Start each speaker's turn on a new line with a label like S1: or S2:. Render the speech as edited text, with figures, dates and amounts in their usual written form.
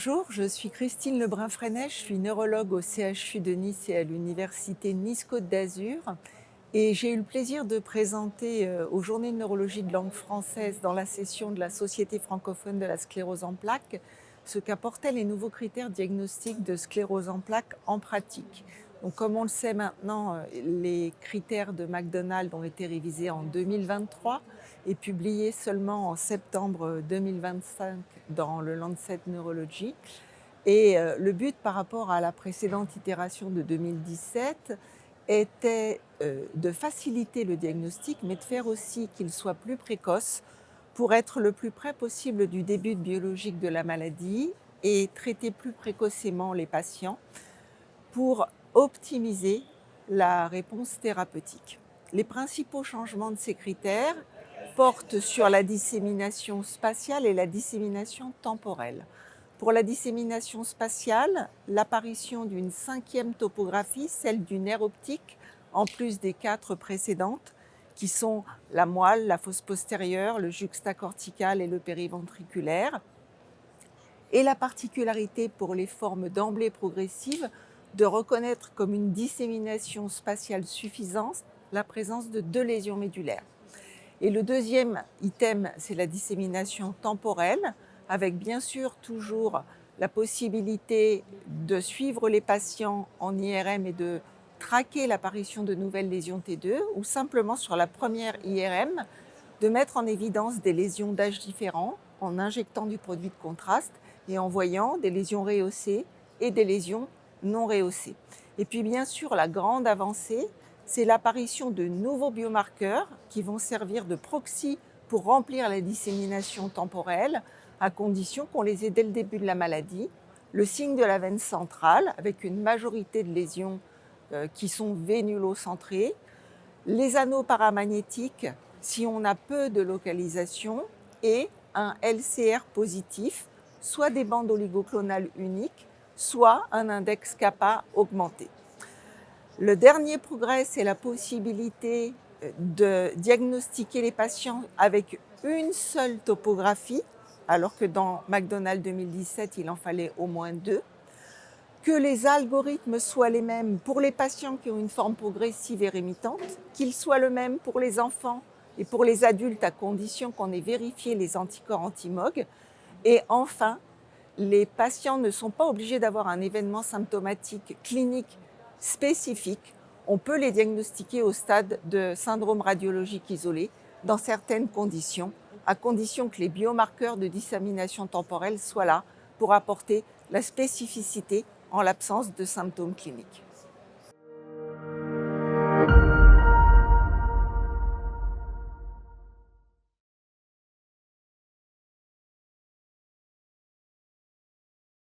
S1: Bonjour, je suis Christine Lebrun-Freinet, je suis neurologue au CHU de Nice et à l'université Nice-Côte d'Azur. Et j'ai eu le plaisir de présenter aux Journées de neurologie de langue française dans la session de la Société francophone de la sclérose en plaques ce qu'apportaient les nouveaux critères diagnostiques de sclérose en plaques en pratique. Donc, comme on le sait maintenant, les critères de McDonald ont été révisés en 2023 et publiés seulement en septembre 2025 dans le Lancet Neurology. Et le but par rapport à la précédente itération de 2017 était de faciliter le diagnostic, mais de faire aussi qu'il soit plus précoce pour être le plus près possible du début biologique de la maladie et traiter plus précocement les patients pour optimiser la réponse thérapeutique. Les principaux changements de ces critères portent sur la dissémination spatiale et la dissémination temporelle. Pour la dissémination spatiale, l'apparition d'une 5e topographie, celle du nerf optique, en plus des 4 précédentes, qui sont la moelle, la fosse postérieure, le juxtacortical et le périventriculaire. Et la particularité pour les formes d'emblée progressives de reconnaître comme une dissémination spatiale suffisante la présence de 2 lésions médulaires. Et le deuxième item, c'est la dissémination temporelle, avec bien sûr toujours la possibilité de suivre les patients en IRM et de traquer l'apparition de nouvelles lésions T2, ou simplement sur la première IRM, de mettre en évidence des lésions d'âge différents en injectant du produit de contraste et en voyant des lésions rehaussées et des lésions non rehaussées. Et puis bien sûr, la grande avancée, c'est l'apparition de nouveaux biomarqueurs qui vont servir de proxy pour remplir la dissémination temporelle, à condition qu'on les ait dès le début de la maladie. Le signe de la veine centrale, avec une majorité de lésions qui sont vénulocentrées, les anneaux paramagnétiques, si on a peu de localisation, et un LCR positif, soit des bandes oligoclonales uniques, soit un index kappa augmenté. Le dernier progrès, c'est la possibilité de diagnostiquer les patients avec une seule topographie, alors que dans McDonald 2017, il en fallait au moins 2. Que les algorithmes soient les mêmes pour les patients qui ont une forme progressive et rémitante, qu'ils soient le même pour les enfants et pour les adultes à condition qu'on ait vérifié les anticorps anti-MOG. Et enfin, les patients ne sont pas obligés d'avoir un événement symptomatique clinique spécifique. On peut les diagnostiquer au stade de syndrome radiologique isolé dans certaines conditions, à condition que les biomarqueurs de dissémination temporelle soient là pour apporter la spécificité en l'absence de symptômes cliniques.